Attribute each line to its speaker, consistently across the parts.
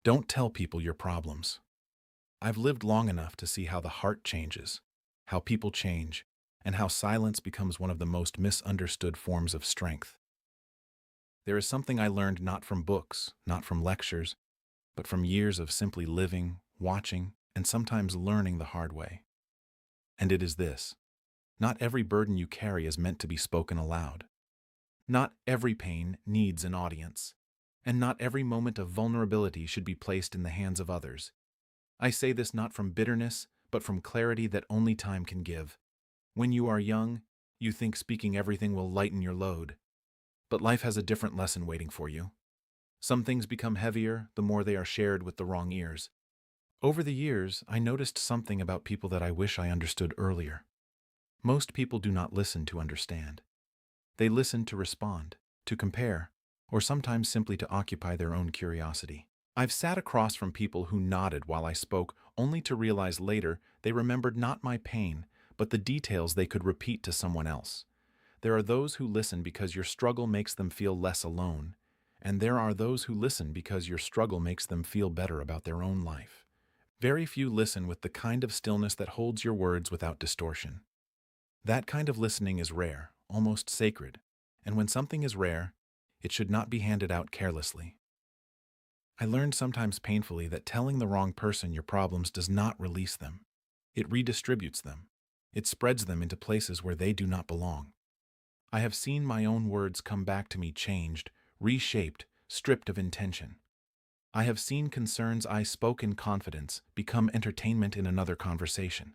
Speaker 1: Don't tell people your problems. I've lived long enough to see how the heart changes, how people change, and how silence becomes one of the most misunderstood forms of strength. There is something I learned not from books, not from lectures, but from years of simply living, watching, and sometimes learning the hard way. And it is this: not every burden you carry is meant to be spoken aloud. Not every pain needs an audience, and not every moment of vulnerability should be placed in the hands of others. I say this not from bitterness, but from clarity that only time can give. When you are young, you think speaking everything will lighten your load. But life has a different lesson waiting for you. Some things become heavier the more they are shared with the wrong ears. Over the years, I noticed something about people that I wish I understood earlier. Most people do not listen to understand. They listen to respond, to compare, or sometimes simply to occupy their own curiosity. I've sat across from people who nodded while I spoke, only to realize later they remembered not my pain, but the details they could repeat to someone else. There are those who listen because your struggle makes them feel less alone, and there are those who listen because your struggle makes them feel better about their own life. Very few listen with the kind of stillness that holds your words without distortion. That kind of listening is rare, almost sacred, and when something is rare, it should not be handed out carelessly. I learned sometimes painfully that telling the wrong person your problems does not release them. It redistributes them. It spreads them into places where they do not belong. I have seen my own words come back to me changed, reshaped, stripped of intention. I have seen concerns I spoke in confidence become entertainment in another conversation.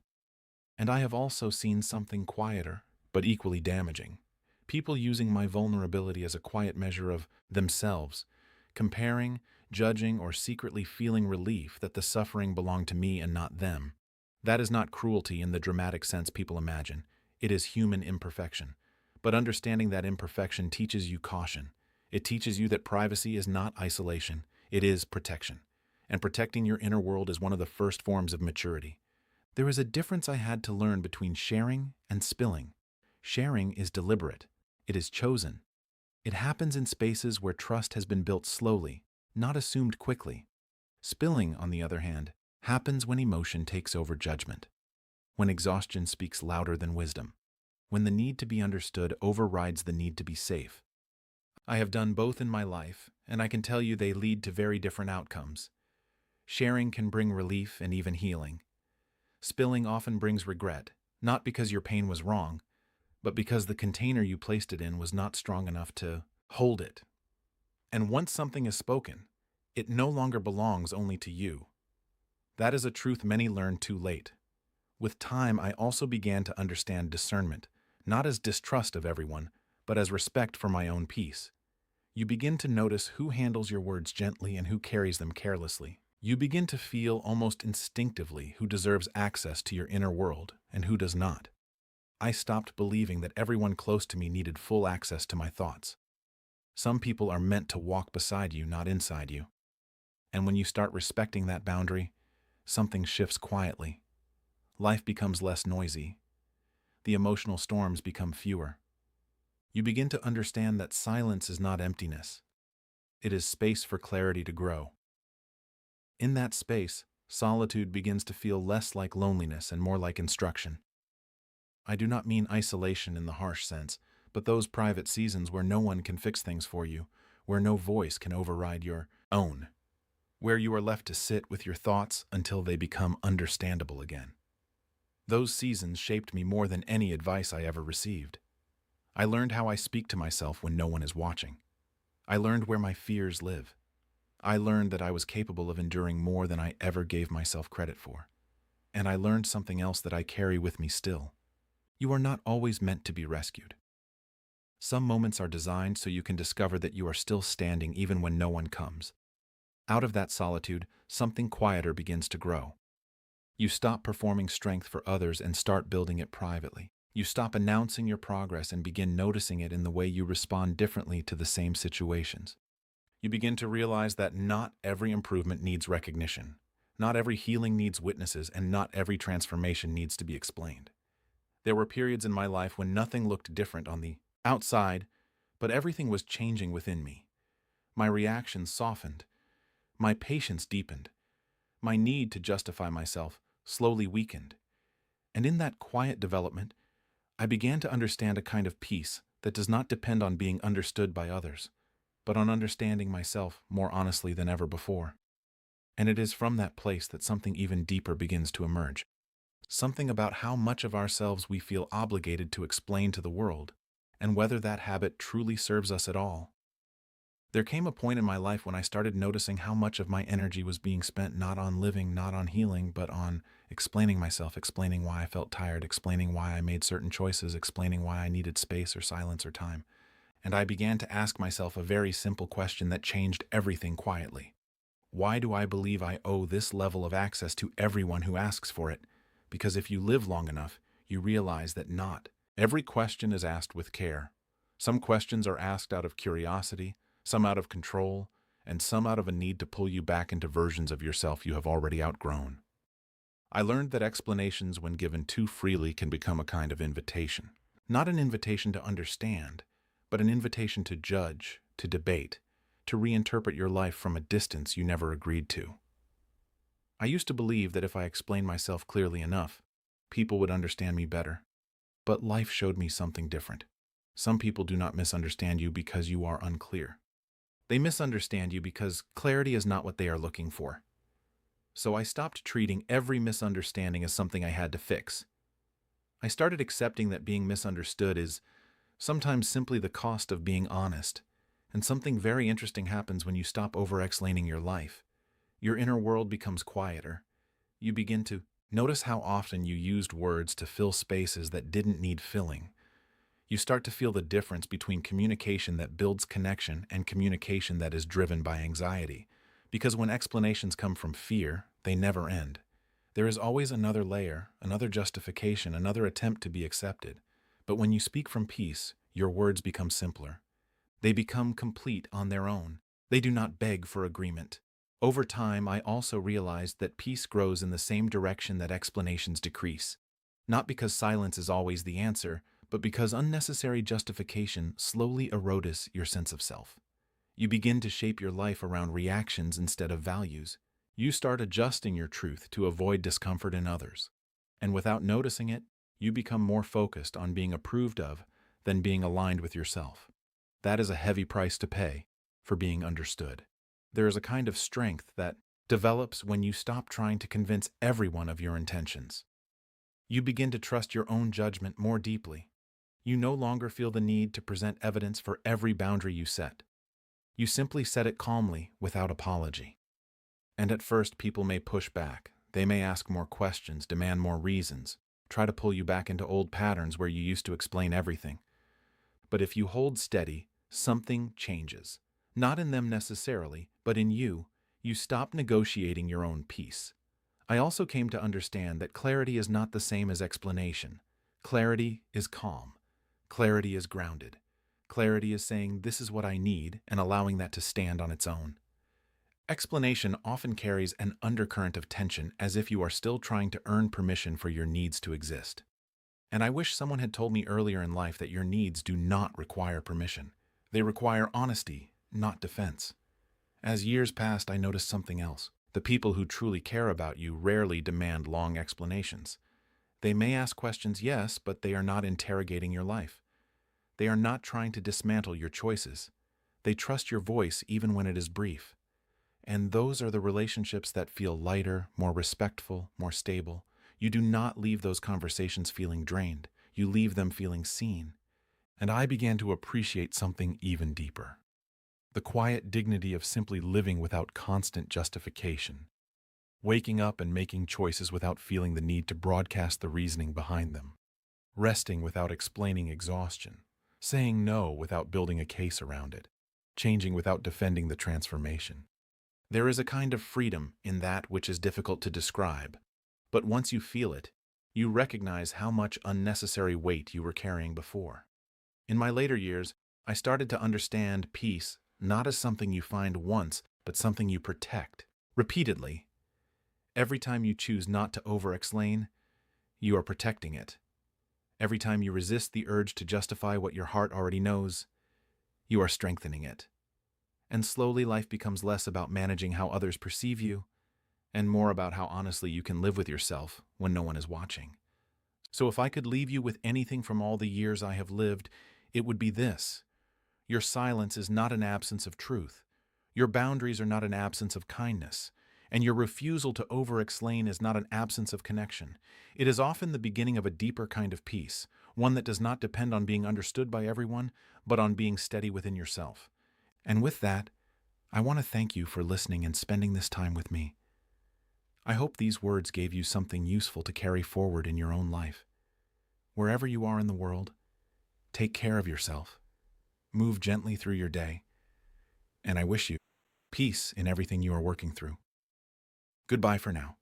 Speaker 1: And I have also seen something quieter, but equally damaging: people using my vulnerability as a quiet measure of themselves, comparing, judging, or secretly feeling relief that the suffering belonged to me and not them. That is not cruelty in the dramatic sense people imagine. It is human imperfection. But understanding that imperfection teaches you caution. It teaches you that privacy is not isolation, it is protection. And protecting your inner world is one of the first forms of maturity. There is a difference I had to learn between sharing and spilling. Sharing is deliberate. It is chosen. It happens in spaces where trust has been built slowly, not assumed quickly. Spilling, on the other hand, happens when emotion takes over judgment, when exhaustion speaks louder than wisdom, when the need to be understood overrides the need to be safe. I have done both in my life, and I can tell you they lead to very different outcomes. Sharing can bring relief and even healing. Spilling often brings regret, not because your pain was wrong, but because the container you placed it in was not strong enough to hold it. And once something is spoken, it no longer belongs only to you. That is a truth many learn too late. With time, I also began to understand discernment, not as distrust of everyone, but as respect for my own peace. You begin to notice who handles your words gently and who carries them carelessly. You begin to feel almost instinctively who deserves access to your inner world and who does not. I stopped believing that everyone close to me needed full access to my thoughts. Some people are meant to walk beside you, not inside you. And when you start respecting that boundary, something shifts quietly. Life becomes less noisy. The emotional storms become fewer. You begin to understand that silence is not emptiness. It is space for clarity to grow. In that space, solitude begins to feel less like loneliness and more like instruction. I do not mean isolation in the harsh sense, but those private seasons where no one can fix things for you, where no voice can override your own, where you are left to sit with your thoughts until they become understandable again. Those seasons shaped me more than any advice I ever received. I learned how I speak to myself when no one is watching. I learned where my fears live. I learned that I was capable of enduring more than I ever gave myself credit for. And I learned something else that I carry with me still. You are not always meant to be rescued. Some moments are designed so you can discover that you are still standing even when no one comes. Out of that solitude, something quieter begins to grow. You stop performing strength for others and start building it privately. You stop announcing your progress and begin noticing it in the way you respond differently to the same situations. You begin to realize that not every improvement needs recognition, not every healing needs witnesses, and not every transformation needs to be explained. There were periods in my life when nothing looked different on the outside, but everything was changing within me. My reactions softened. My patience deepened. My need to justify myself slowly weakened. And in that quiet development, I began to understand a kind of peace that does not depend on being understood by others, but on understanding myself more honestly than ever before. And it is from that place that something even deeper begins to emerge. Something about how much of ourselves we feel obligated to explain to the world, and whether that habit truly serves us at all. There came a point in my life when I started noticing how much of my energy was being spent not on living, not on healing, but on explaining myself, explaining why I felt tired, explaining why I made certain choices, explaining why I needed space or silence or time. And I began to ask myself a very simple question that changed everything quietly. Why do I believe I owe this level of access to everyone who asks for it? Because if you live long enough, you realize that not every question is asked with care. Some questions are asked out of curiosity, some out of control, and some out of a need to pull you back into versions of yourself you have already outgrown. I learned that explanations, when given too freely, can become a kind of invitation. Not an invitation to understand, but an invitation to judge, to debate, to reinterpret your life from a distance you never agreed to. I used to believe that if I explained myself clearly enough, people would understand me better. But life showed me something different. Some people do not misunderstand you because you are unclear. They misunderstand you because clarity is not what they are looking for. So I stopped treating every misunderstanding as something I had to fix. I started accepting that being misunderstood is sometimes simply the cost of being honest, and something very interesting happens when you stop over-explaining your life. Your inner world becomes quieter. You begin to notice how often you used words to fill spaces that didn't need filling. You start to feel the difference between communication that builds connection and communication that is driven by anxiety. Because when explanations come from fear, they never end. There is always another layer, another justification, another attempt to be accepted. But when you speak from peace, your words become simpler. They become complete on their own. They do not beg for agreement. Over time, I also realized that peace grows in the same direction that explanations decrease. Not because silence is always the answer, but because unnecessary justification slowly erodes your sense of self. You begin to shape your life around reactions instead of values. You start adjusting your truth to avoid discomfort in others. And without noticing it, you become more focused on being approved of than being aligned with yourself. That is a heavy price to pay for being understood. There is a kind of strength that develops when you stop trying to convince everyone of your intentions. You begin to trust your own judgment more deeply. You no longer feel the need to present evidence for every boundary you set. You simply set it calmly, without apology. And at first, people may push back. They may ask more questions, demand more reasons, try to pull you back into old patterns where you used to explain everything. But if you hold steady, something changes. Not in them necessarily, but in you. You stop negotiating your own peace. I also came to understand that clarity is not the same as explanation. Clarity is calm. Clarity is grounded. Clarity is saying, this is what I need, and allowing that to stand on its own. Explanation often carries an undercurrent of tension, as if you are still trying to earn permission for your needs to exist. And I wish someone had told me earlier in life that your needs do not require permission. They require honesty, not defense. As years passed, I noticed something else. The people who truly care about you rarely demand long explanations. They may ask questions, yes, but they are not interrogating your life. They are not trying to dismantle your choices. They trust your voice even when it is brief. And those are the relationships that feel lighter, more respectful, more stable. You do not leave those conversations feeling drained. You leave them feeling seen. And I began to appreciate something even deeper. The quiet dignity of simply living without constant justification. Waking up and making choices without feeling the need to broadcast the reasoning behind them. Resting without explaining exhaustion. Saying no without building a case around it. Changing without defending the transformation. There is a kind of freedom in that which is difficult to describe. But once you feel it, you recognize how much unnecessary weight you were carrying before. In my later years, I started to understand peace not as something you find once, but something you protect, repeatedly. Every time you choose not to over-explain, you are protecting it. Every time you resist the urge to justify what your heart already knows, you are strengthening it. And slowly, life becomes less about managing how others perceive you and more about how honestly you can live with yourself when no one is watching. So if I could leave you with anything from all the years I have lived, it would be this. Your silence is not an absence of truth. Your boundaries are not an absence of kindness. And your refusal to over-explain is not an absence of connection. It is often the beginning of a deeper kind of peace, one that does not depend on being understood by everyone, but on being steady within yourself. And with that, I want to thank you for listening and spending this time with me. I hope these words gave you something useful to carry forward in your own life. Wherever you are in the world, take care of yourself. Move gently through your day. And I wish you peace in everything you are working through. Goodbye for now.